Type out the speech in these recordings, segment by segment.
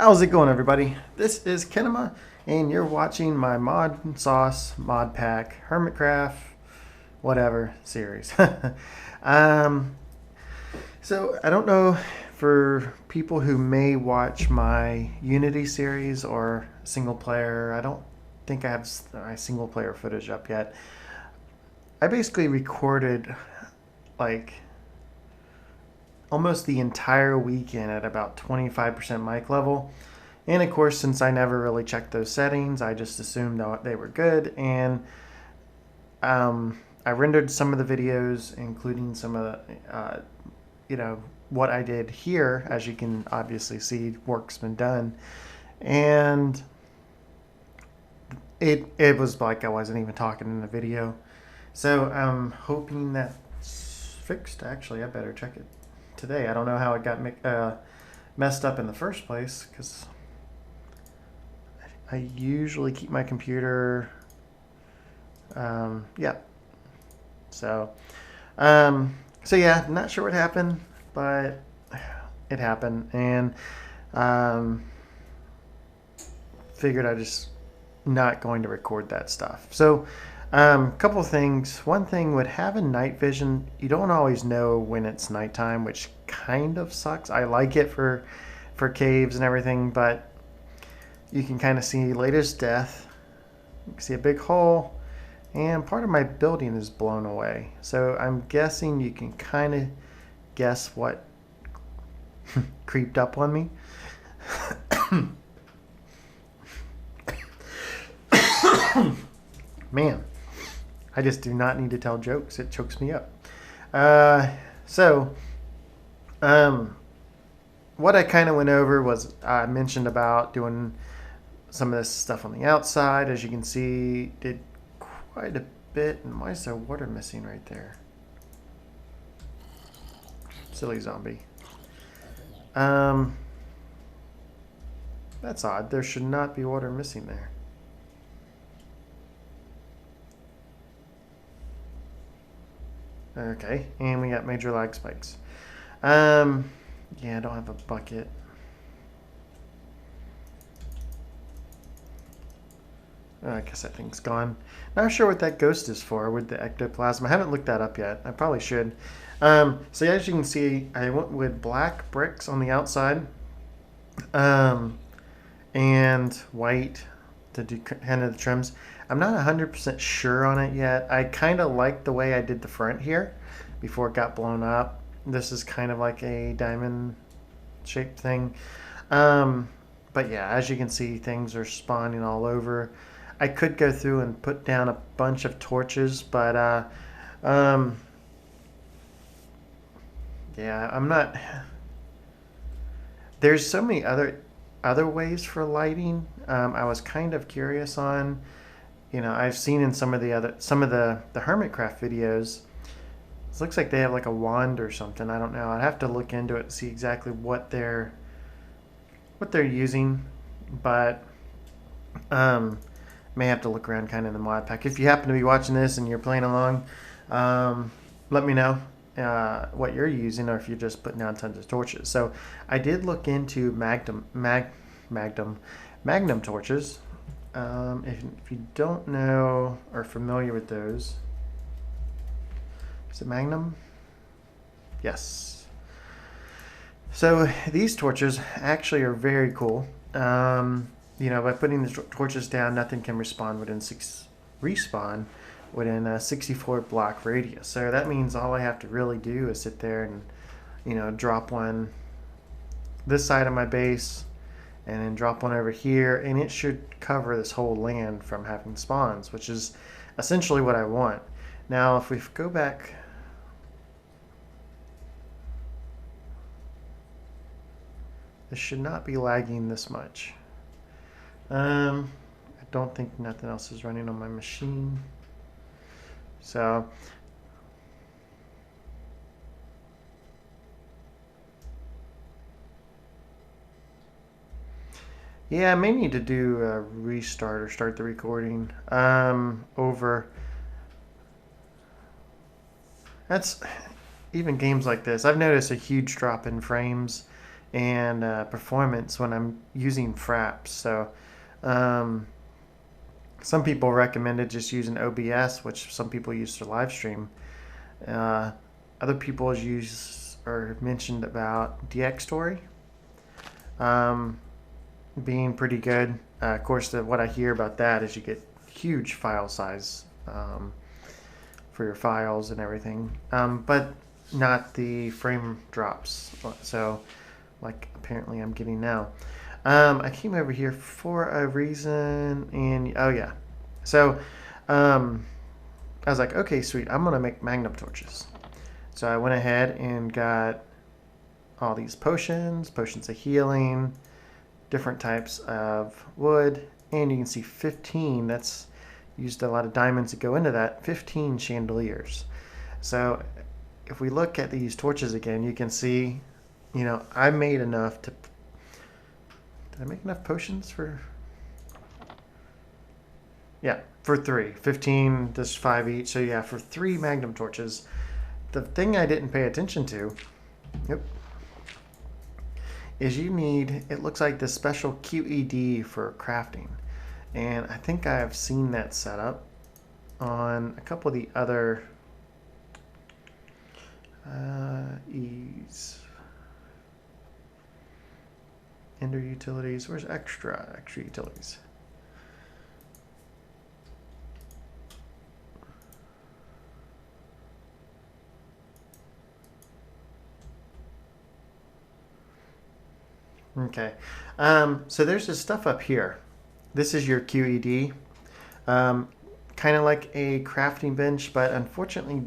How's it going, everybody? This is Kinema, and you're watching my Modsauce, Mod Pack, Hermitcraft, whatever series. um, so I don't know, for people who may watch my Unity series or single player. I don't think I have my single player footage up yet. I basically recorded like almost the entire weekend at about 25% mic level. And of course, since I never really checked those settings, I just assumed that they were good. And I rendered some of the videos, including some of the, what I did here. As you can obviously see, work's been done. And it was like I wasn't even talking in the video. So I'm hoping that's fixed. Actually, I better check it today. I don't know how it got messed up in the first place, because I usually keep my computer. Yeah. So, yeah, not sure what happened, but it happened, and figured I just not going to record that stuff. So, couple of things. One thing, with having night vision, you don't always know when it's nighttime, which kind of sucks. I like it for caves and everything, but you can kind of see latest death. You can see a big hole, and part of my building is blown away. So I'm guessing you can kind of guess what creeped up on me. Man, I just do not need to tell jokes. It chokes me up. What I kind of went over was, I mentioned about doing some of this stuff on the outside. As you can see, did quite a bit. And why is there water missing right there? Silly zombie. That's odd. There should not be water missing there. Okay, and we got major lag spikes. Yeah, I don't have a bucket. I guess that thing's gone. Not sure what that ghost is for with the ectoplasm. I haven't looked that up yet. I probably should. So as you can see, I went with black bricks on the outside, and white to do kind of the trims. I'm not 100% sure on it yet. I kind of like the way I did the front here before it got blown up. This is kind of like a diamond shaped thing. But yeah, as you can see, things are spawning all over. I could go through and put down a bunch of torches, but yeah, I'm not. There's so many other ways for lighting. I was kind of curious on. I've seen in some of the Hermitcraft videos. It looks like they have like a wand or something. I don't know. I'd have to look into it to see exactly what they're using, but may have to look around kind of in the mod pack. If you happen to be watching this and you're playing along, let me know what you're using, or if you're just putting down tons of torches. So I did look into Magnum torches. If you don't know or familiar with those, is it Magnum? Yes. So these torches actually are very cool. By putting the torches down, nothing can respawn within a 64 block radius. So that means all I have to really do is sit there and drop one this side of my base, and then drop one over here, and it should cover this whole land from having spawns, which is essentially what I want. Now, if we go back, this should not be lagging this much. I don't think nothing else is running on my machine. So yeah, I may need to do a restart or start the recording over. That's even games like this. I've noticed a huge drop in frames and performance when I'm using fraps. So um, some people recommended just using OBS, which some people use to live stream. Uh, Other people use or mentioned about DX Story um, being pretty good. Of course, what I hear about that is you get huge file size for your files and everything, but not the frame drops. So, like apparently I'm getting now. I came over here for a reason, and oh yeah, so um, I was like, okay, sweet, I'm gonna make magnum torches. So I went ahead and got all these potions of healing, different types of wood, and you can see 15. That's used a lot of diamonds to go into that. 15 chandeliers. So if we look at these torches again, you can see, I made enough to. Did I make enough potions for? Yeah, for 3. 15, just 5 each. So yeah, for 3 magnum torches. The thing I didn't pay attention to, is you need, it looks like this special QED for crafting. And I think I have seen that set up on a couple of the other Ender utilities. Where's extra utilities? Okay, so there's this stuff up here. This is your QED, kind of like a crafting bench, but unfortunately,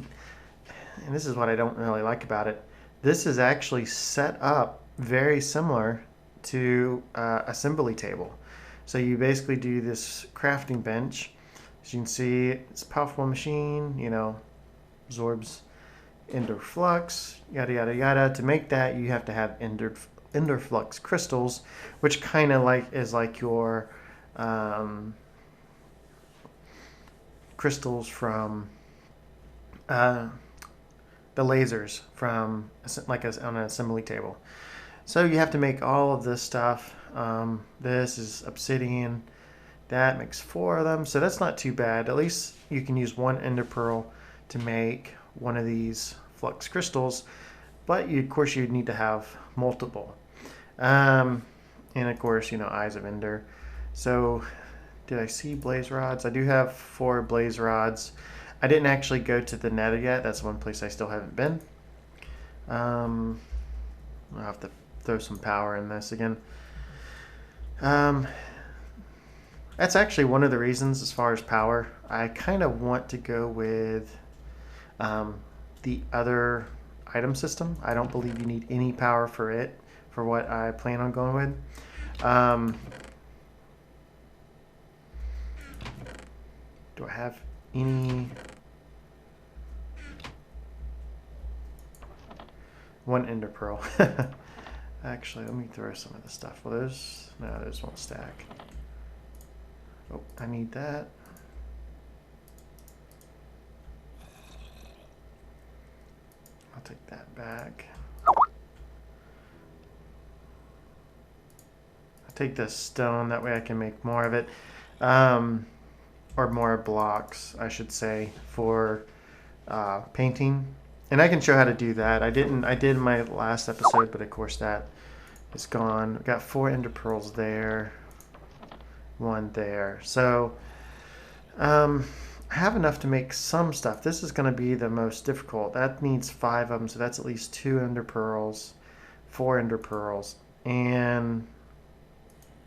and this is what I don't really like about it, this is actually set up very similar to assembly table. So you basically do this crafting bench. As you can see, it's a powerful machine, absorbs ender flux, yada yada yada. To make that, you have to have ender flux crystals, which kind of is like your crystals from the lasers from on an assembly table. So you have to make all of this stuff. This is obsidian. That makes 4 of them, so that's not too bad. At least you can use 1 ender pearl to make one of these flux crystals, but of course you'd need to have multiple. And of course, eyes of ender. So did I see blaze rods? I do have 4 blaze rods. I didn't actually go to the nether yet. That's one place I still haven't been. I'll have to throw some power in this again. That's actually one of the reasons as far as power. I kind of want to go with the other item system. I don't believe you need any power for it, for what I plan on going with. Do I have any? 1 ender pearl. Actually, let me throw some of the stuff. Well, those won't stack. Oh, I need that. I'll take that back. I'll take this stone, that way I can make more of it. Or more blocks, I should say, for painting. And I can show how to do that. I did in my last episode, but of course that is gone. Got 4 ender pearls there. 1 there. So I have enough to make some stuff. This is going to be the most difficult. That needs 5 of them, so that's at least 2 ender pearls, 4 ender pearls, and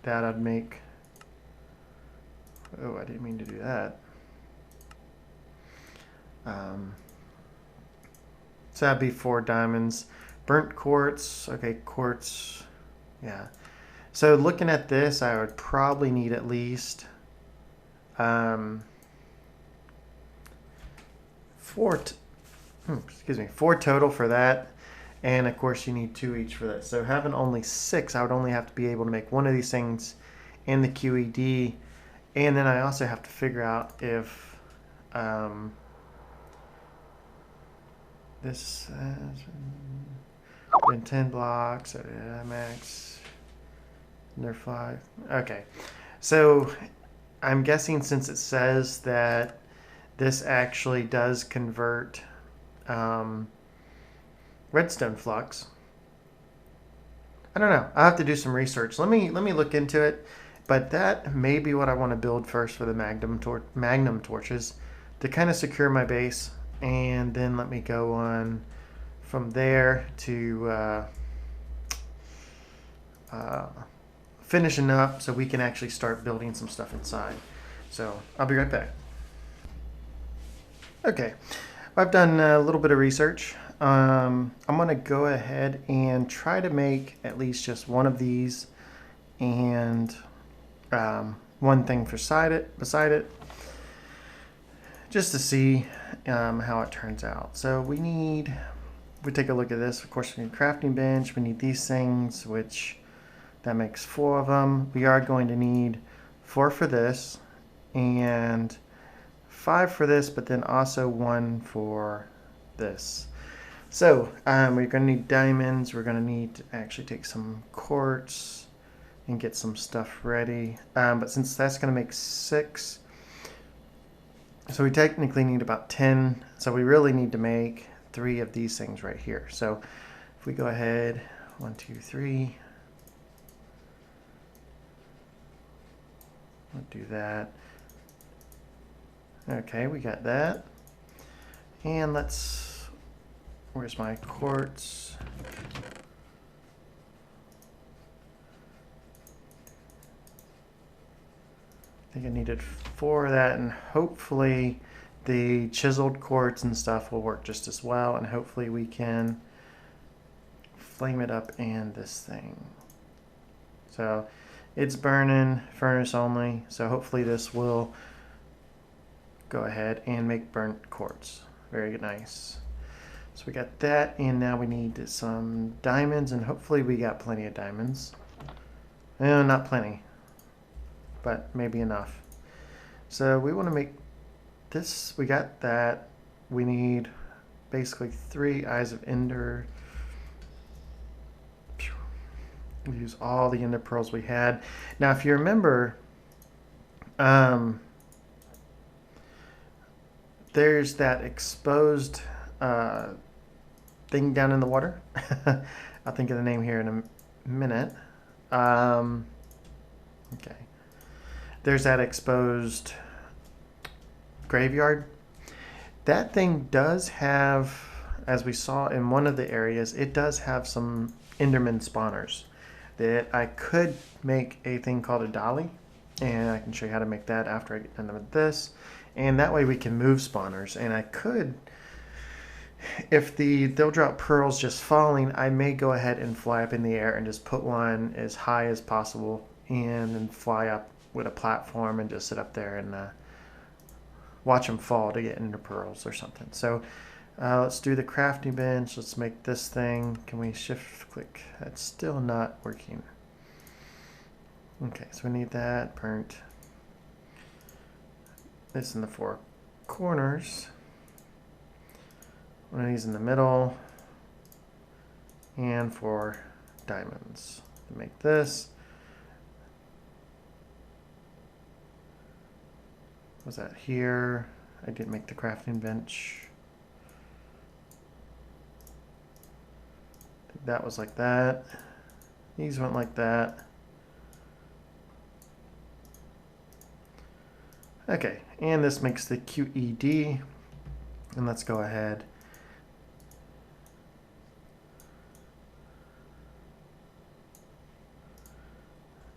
that I'd make. Oh, I didn't mean to do that. So that'd be 4 diamonds. Burnt quartz. Okay, quartz. Yeah. So looking at this, I would probably need at least 4 total for that. And of course you need 2 each for that. So having only 6, I would only have to be able to make one of these things in the QED. And then I also have to figure out if in 10 blocks at max. They're 5. Okay. So I'm guessing since it says that this actually does convert redstone flux. I don't know. I'll have to do some research. Let me look into it. But that may be what I want to build first for the magnum torches to kind of secure my base, and then let me go on from there to finishing up so we can actually start building some stuff inside. So I'll be right back. Okay, I've done a little bit of research. I'm going to go ahead and try to make at least just one of these and one thing beside it, just to see how it turns out. So we take a look at this. Of course, we need a crafting bench. We need these things, which that makes 4 of them. We are going to need 4 for this and 5 for this, but then also 1 for this. So we're going to need diamonds. We're going to need to actually take some quartz and get some stuff ready. But since that's going to make 6, so we technically need about 10. So we really need to make 3 of these things right here. So if we go ahead, 1, 2, 3. We'll do that. Okay, we got that. And where's my quartz? I think I needed 4 of that, and hopefully the chiseled quartz and stuff will work just as well, and hopefully we can flame it up in this thing. So it's burning, furnace only, so hopefully this will go ahead and make burnt quartz. Very nice. So we got that, and now we need some diamonds, and hopefully we got plenty of diamonds. Not plenty, but maybe enough. So we want to make this. We got that. We need basically 3 eyes of ender. We use all the ender pearls we had. Now, if you remember, there's that exposed thing down in the water. I'll think of the name here in a minute. Okay. There's that exposed graveyard. That thing does have, as we saw in one of the areas, it does have some Enderman spawners that I could make a thing called a dolly, and I can show you how to make that after I get done with this. And that way we can move spawners, and I could, if they'll drop pearls just falling, I may go ahead and fly up in the air and just put one as high as possible and then fly up with a platform and just sit up there and watch them fall to get into pearls or something. So let's do the crafting bench. Let's make this thing. Can we shift click? That's still not working. Okay, so we need that burnt. This in the 4 corners. One of these in the middle. And 4 diamonds to make this. Was that here? I didn't make the crafting bench. That was like that. These went like that. Okay, and this makes the QED. And let's go ahead.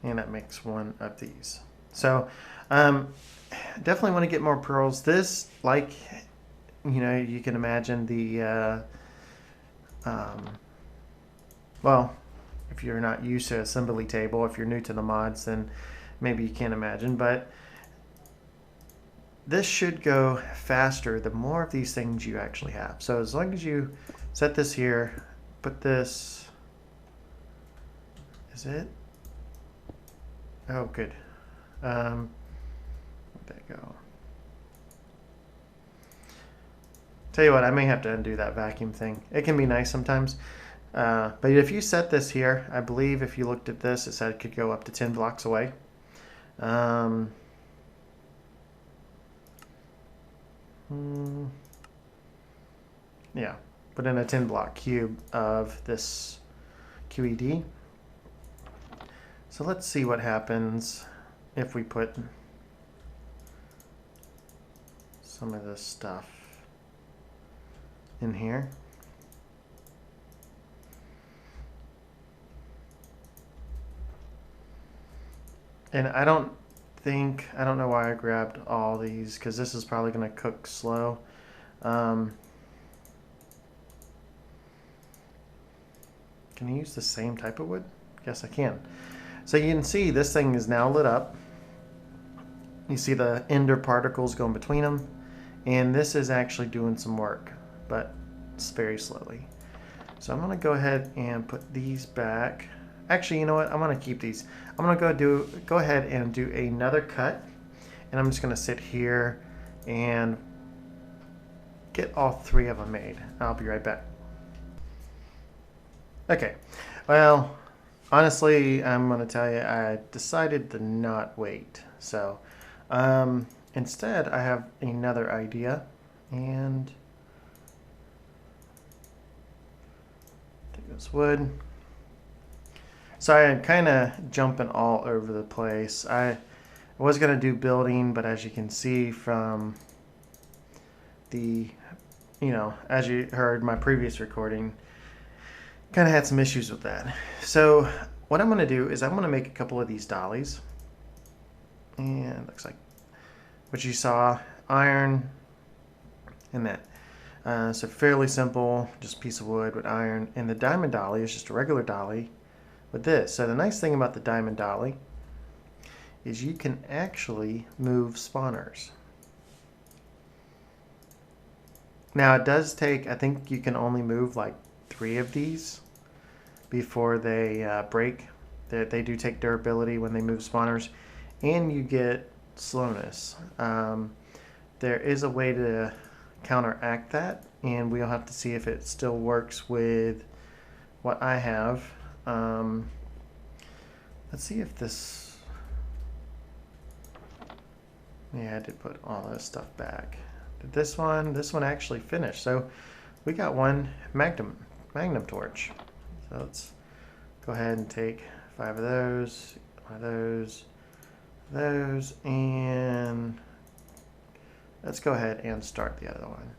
And that makes 1 of these. So definitely want to get more pearls. This, like, you can imagine the, well, if you're not used to assembly table, if you're new to the mods, then maybe you can't imagine. But this should go faster the more of these things you actually have. So as long as you set this here, put this, is it? Oh, good. Where'd that go? Tell you what, I may have to undo that vacuum thing. It can be nice sometimes. But if you set this here, I believe if you looked at this, it said it could go up to 10 blocks away. Um, yeah, put in a 10 block cube of this QED. So let's see what happens if we put some of this stuff in here. And I don't know why I grabbed all these, because this is probably going to cook slow. Can I use the same type of wood? Yes, I can. So you can see this thing is now lit up. You see the ender particles going between them. And this is actually doing some work, but it's very slowly. So I'm going to go ahead and put these back. Actually, you know what? I'm going to keep these. I'm going to go ahead and do another cut. And I'm just going to sit here and get all 3 of them made. I'll be right back. Okay. Well, honestly, I'm going to tell you, I decided to not wait. So instead, I have another idea. And take this wood. Sorry, I'm kind of jumping all over the place. I was going to do building, but as you can see from the, as you heard my previous recording, kind of had some issues with that. So what I'm going to do is I'm going to make a couple of these dollies. And it looks like what you saw, iron and that. So fairly simple, just a piece of wood with iron. And the diamond dolly is just a regular dolly with this. So the nice thing about the diamond dolly is you can actually move spawners. Now it does take, I think you can only move like 3 of these before they break. They do take durability when they move spawners, and you get slowness. There is a way to counteract that, and we'll have to see if it still works with what I have. Let's see if this, yeah, I did put all this stuff back. Did this one actually finish? So we got one magnum torch. So let's go ahead and take 5 of those, one of those, and let's go ahead and start the other one.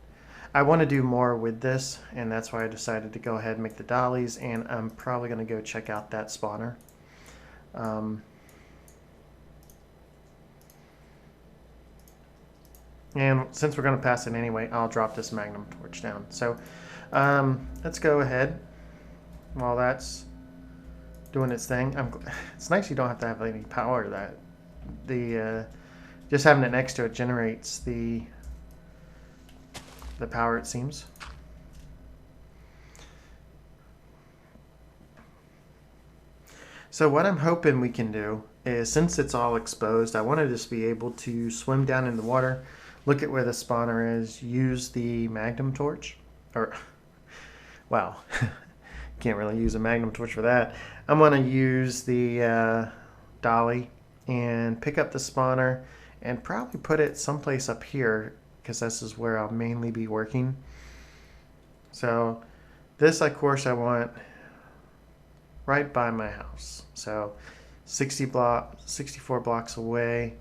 I want to do more with this, and that's why I decided to go ahead and make the dollies, and I'm probably going to go check out that spawner. And since we're going to pass it anyway, I'll drop this magnum torch down. So let's go ahead while that's doing its thing. It's nice you don't have to have any power. That just having it next to it generates the power, it seems. So what I'm hoping we can do is, since it's all exposed, I want to just be able to swim down in the water, look at where the spawner is, use the magnum torch, or, wow, can't really use a magnum torch for that. I'm going to use the dolly and pick up the spawner and probably put it someplace up here, because this is where I'll mainly be working. So this, of course, I want right by my house. So 64 blocks away.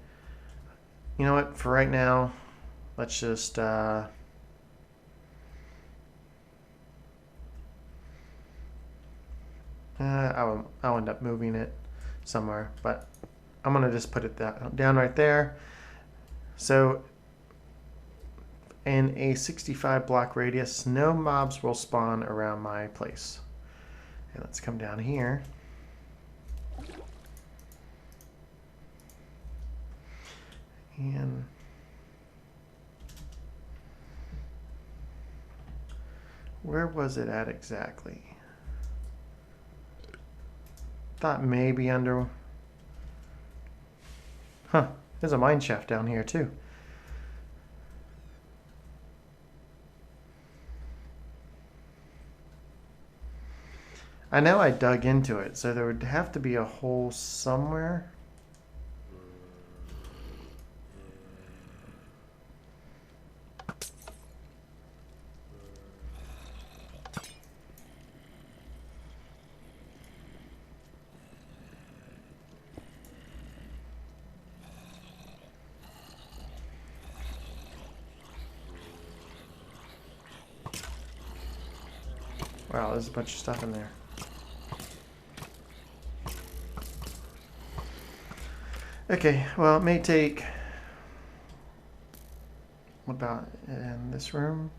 You know what, for right now, let's just I'll end up moving it somewhere, but I'm gonna just put it down right there. So in a 65 block radius, no mobs will spawn around my place. And let's come down here. And where was it at exactly? Thought maybe under... Huh, there's a mine shaft down here too. I know I dug into it, so there would have to be a hole somewhere. Wow, there's a bunch of stuff in there. Okay, well, it may take... What about in this room?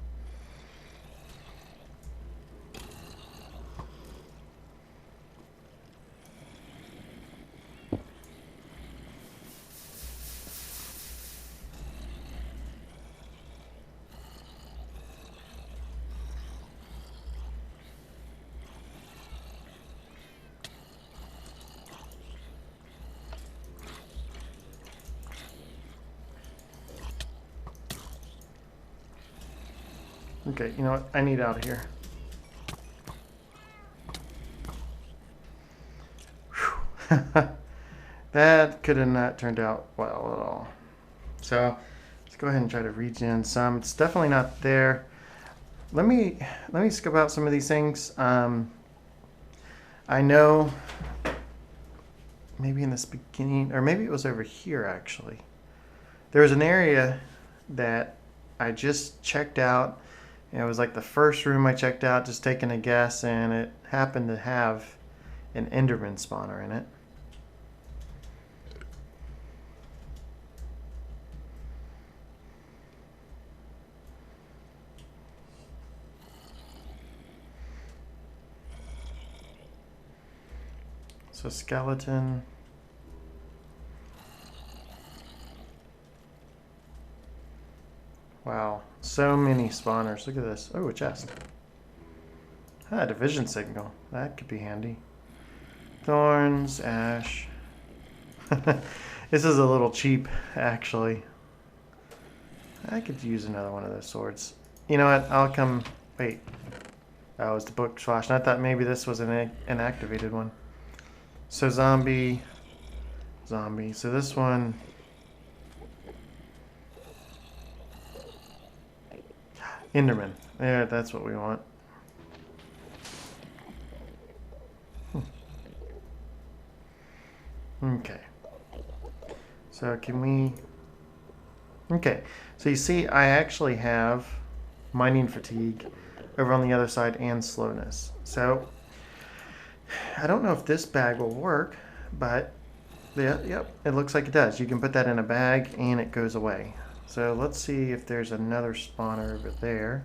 Okay, you know what? I need out of here. That could have not turned out well at all. So let's go ahead and try to reach in some. It's definitely not there. Let me skip out some of these things. I know maybe in this beginning, or maybe it was over here actually. There was an area that I just checked out. It was like the first room I checked out, just taking a guess, and it happened to have an Enderman spawner in it. So skeleton. Wow, so many spawners. Look at this. Oh, a chest. Ah, division signal. That could be handy. Thorns, ash. This is a little cheap, actually. I could use another one of those swords. You know what? I'll come... Wait. Oh, it's the book flashing. I thought maybe this was an activated one. So zombie. Zombie. So this one... Enderman. There, that's what we want. Okay. So can we... Okay. So you see, I actually have mining fatigue over on the other side and slowness. So I don't know if this bag will work, but yeah, yep, it looks like it does. You can put that in a bag and it goes away. So let's see if there's another spawner over there.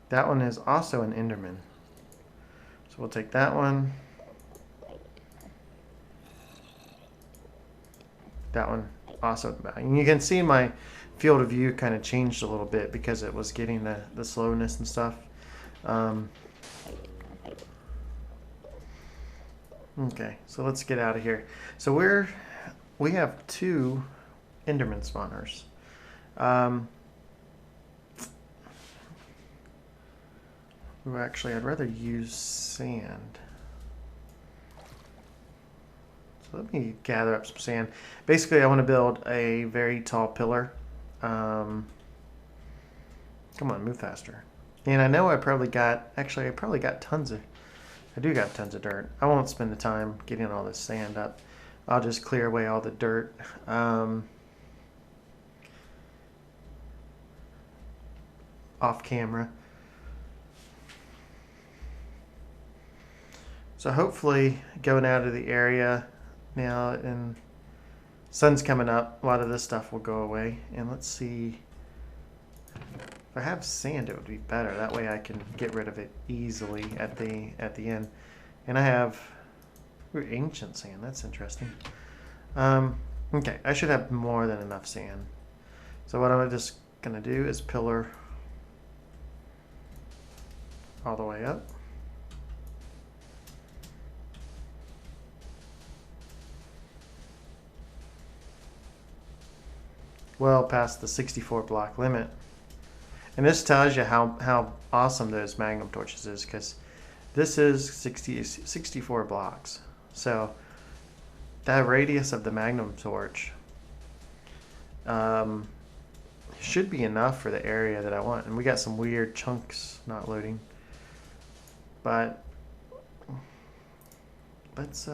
That one is also an Enderman. So we'll take that one. That one also. And you can see my field of view kind of changed a little bit because it was getting the slowness and stuff. Okay, so let's get out of here. So we have 2 Enderman spawners. Actually, I'd rather use sand. So let me gather up some sand. Basically, I want to build a very tall pillar. Come on, move faster. And I know I probably got, actually I probably got tons of, I do got tons of dirt. I won't spend the time getting all this sand up. I'll just clear away all the dirt. Off camera. So hopefully going out of the area now and sun's coming up, a lot of this stuff will go away. And let's see, if I have sand it would be better. That way I can get rid of it easily at the end. And I have ancient sand, that's interesting. Okay, I should have more than enough sand. So what I'm just gonna do is pillar all the way up. well past the 64 block limit. And this tells you how awesome those magnum torches is, because this is 64 blocks. So that radius of the magnum torch should be enough for the area that I want. And we got some weird chunks not loading. But let's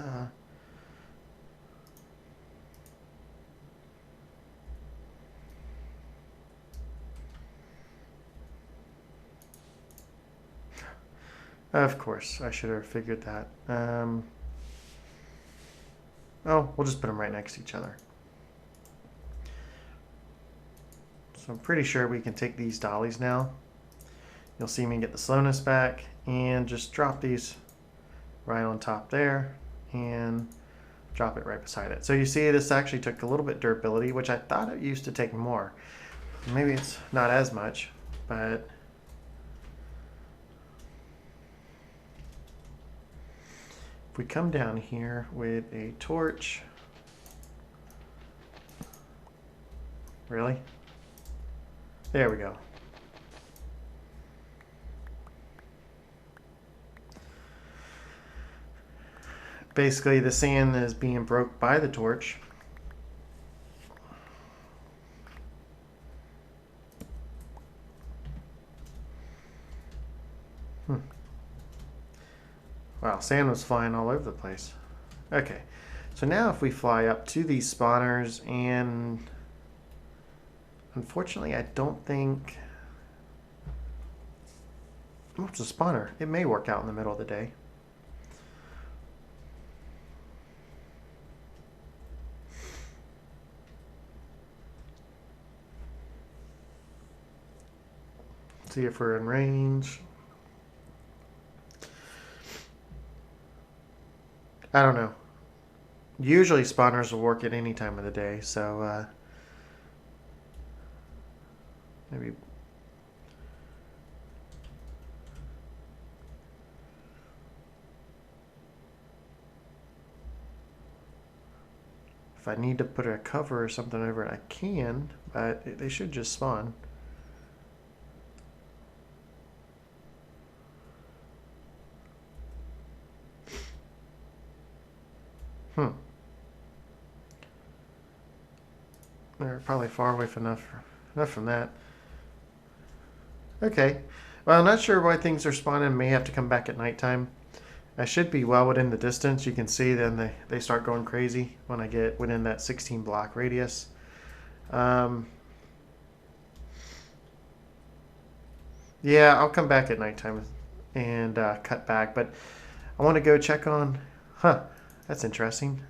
of course, I should have figured that. Oh, we'll just put them right next to each other. So I'm pretty sure we can take these dollies now. You'll see me get the slowness back and just drop these right on top there and drop it right beside it. So you see this actually took a little bit durability, which I thought it used to take more. Maybe it's not as much, but if we come down here with a torch, really? There we go. Basically, the sand is being broke by the torch. Wow, sand was flying all over the place. Okay, so now if we fly up to these spawners, and unfortunately I don't think... Oh, it's a spawner. It may work out in the middle of the day. See if we're in range. I don't know. Usually spawners will work at any time of the day, so maybe. If I need to put a cover or something over it, I can, but they should just spawn. They're probably far away from enough from that. Okay. Well, I'm not sure why things are spawning. May have to come back at nighttime. I should be well within the distance. You can see then they start going crazy when I get within that 16 block radius. Yeah, I'll come back at nighttime and cut back. But I want to go check on... Huh, that's interesting.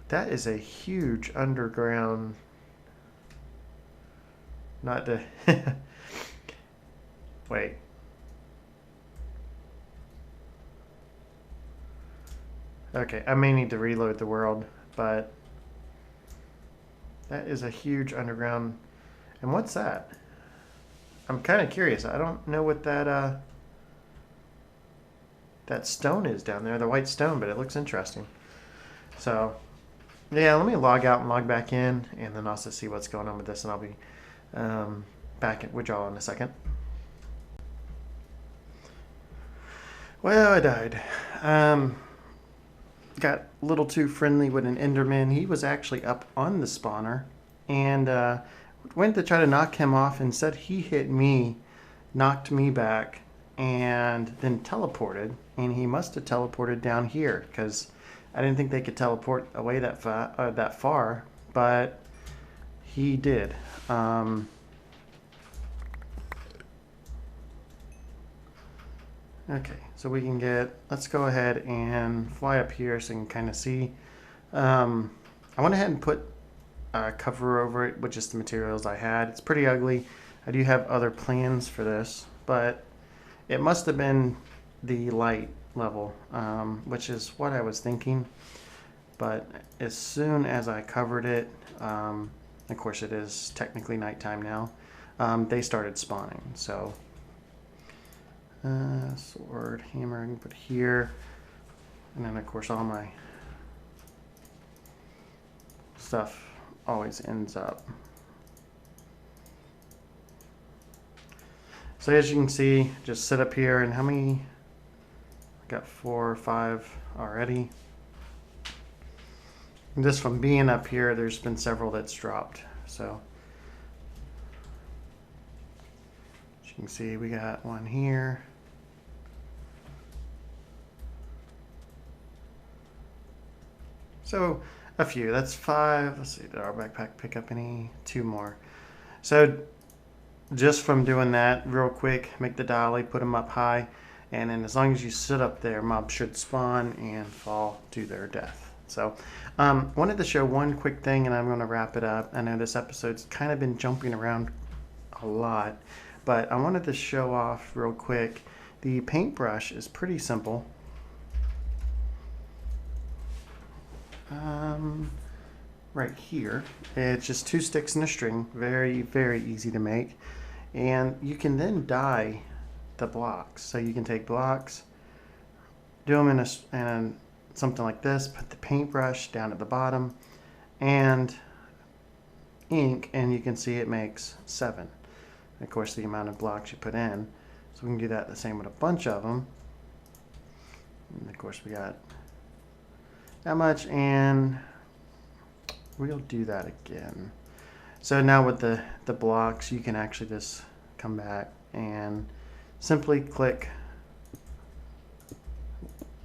That is a huge underground... Not the... Wait. Okay, I may need to reload the world, but... That is a huge underground... And what's that? I'm kind of curious. I don't know what that stone is down there, the white stone, but it looks interesting. So... Yeah, let me log out and log back in, and then also see what's going on with this, and I'll be back with y'all in a second. Well, I died. Got a little too friendly with an Enderman. He was actually up on the spawner, and went to try to knock him off. Instead, he hit me, knocked me back, and then teleported. And he must have teleported down here, because... I didn't think they could teleport away that far, but he did. Okay, so we can let's go ahead and fly up here so you can kind of see. I went ahead and put a cover over it with just the materials I had. It's pretty ugly. I do have other plans for this, but it must have been the light level, which is what I was thinking. But as soon as I covered it, of course it is technically nighttime now, they started spawning. So sword, hammer, I can put here, and then of course all my stuff always ends up. So as you can see, just sit up here, and how many? I got 4 or 5 already. And just from being up here, there's been several that's dropped. So as you can see, we got one here. So a few. That's 5. Let's see, did our backpack pick up any? 2 more. So just from doing that real quick, make the dolly, put them up high, and then as long as you sit up there, mobs should spawn and fall to their death. So wanted to show one quick thing, and I'm going to wrap it up. I know this episode's kind of been jumping around a lot, but I wanted to show off real quick. The paintbrush is pretty simple. Right here, it's just 2 sticks and a string. Very, very easy to make. And you can then dye the blocks. So you can take blocks, do them in something like this, put the paintbrush down at the bottom, and ink, and you can see it makes 7. Of course, the amount of blocks you put in. So we can do that the same with a bunch of them. And of course, we got that much, and we'll do that again. So now with the blocks, you can actually just come back and simply click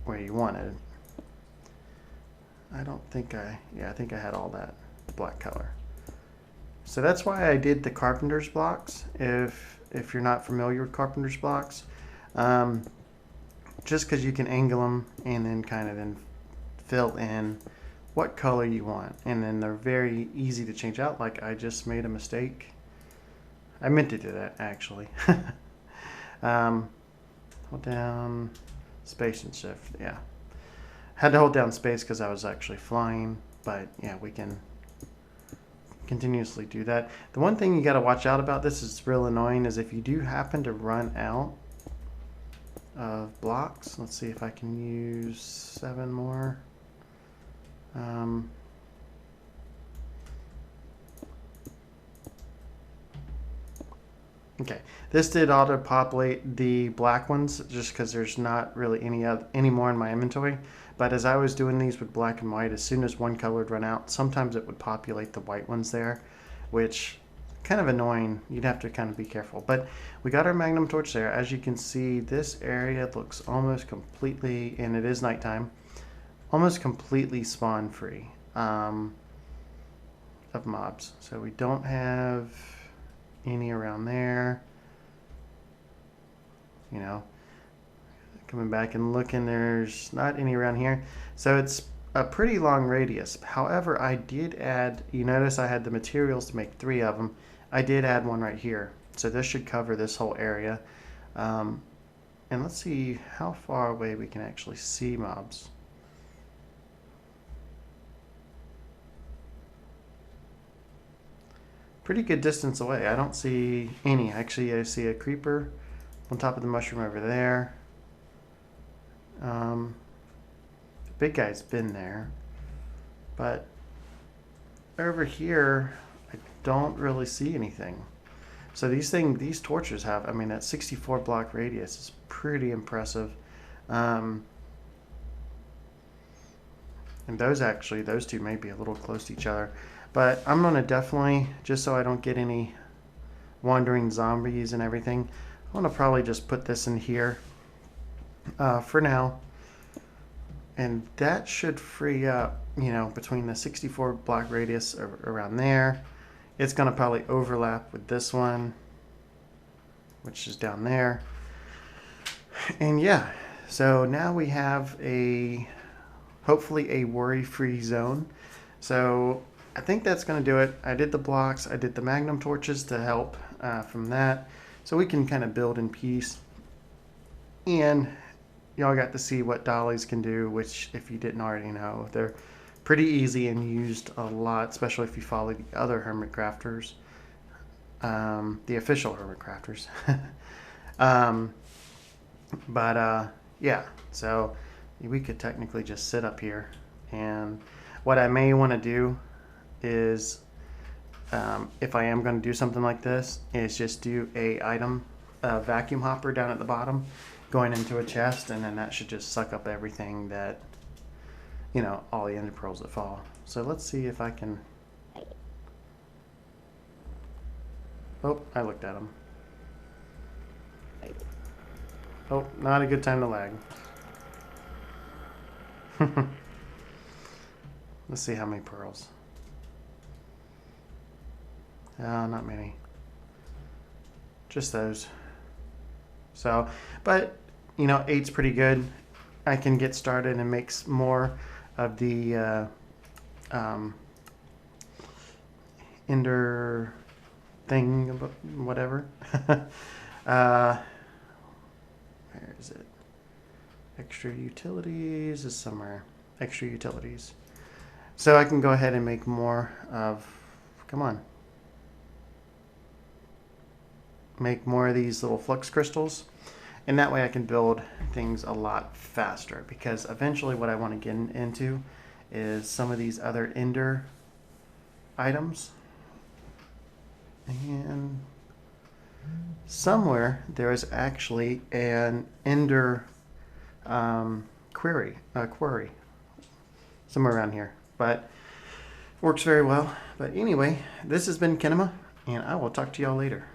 where you want it. I think I had all that black color. So that's why I did the carpenter's blocks. If you're not familiar with carpenter's blocks, just because you can angle them and then kind of then fill in what color you want, and then they're very easy to change out. Like I just made a mistake. I meant to do that actually. Hold down space and shift. Yeah, had to hold down space because I was actually flying, but yeah, we can continuously do that. The one thing you got to watch out about, this is real annoying, is if you do happen to run out of blocks. Let's see if I can use 7 more. Okay, this did auto-populate the black ones just because there's not really any more in my inventory. But as I was doing these with black and white, as soon as one color would run out, sometimes it would populate the white ones there, which kind of annoying. You'd have to kind of be careful. But we got our magnum torch there. As you can see, this area looks almost completely, and it is nighttime, almost completely spawn free of mobs. So we don't have any around there. You know, coming back and looking, there's not any around here. So it's a pretty long radius. However, I did add, you notice I had the materials to make 3 of them. I did add one right here. So this should cover this whole area. And let's see how far away we can actually see mobs. Pretty good distance away. I don't see any. Actually, I see a creeper on top of the mushroom over there. The big guy's been there. But over here, I don't really see anything. So these torches have, I mean, that 64 block radius is pretty impressive. And those 2 may be a little close to each other. But I'm going to definitely, just so I don't get any wandering zombies and everything, I'm going to probably just put this in here for now. And that should free up, you know, between the 64 block radius around there. It's going to probably overlap with this one, which is down there. And yeah, so now we have hopefully a worry-free zone. So I think that's going to do it. I did the blocks. I did the magnum torches to help from that. So we can kind of build in peace. And y'all got to see what dollies can do, which if you didn't already know, they're pretty easy and used a lot, especially if you follow the other hermit crafters, the official hermit crafters. Yeah, so we could technically just sit up here. And what I may want to do is, if I am going to do something like this, is just do a vacuum hopper down at the bottom going into a chest, and then that should just suck up everything that, all the ender pearls that fall. So let's see if I can. Oh, I looked at them. Oh, not a good time to lag. Let's see how many pearls. Not many. Just those. So, but, 8's pretty good. I can get started and make more of the ender thing, whatever. Where is it? Extra utilities is somewhere. Extra utilities. So I can go ahead and make more of, come on. Make more of these little flux crystals. And that way I can build things a lot faster, because eventually what I want to get into is some of these other ender items. And somewhere there is actually an ender query somewhere around here, but works very well. But anyway, this has been Kinema, and I will talk to y'all later.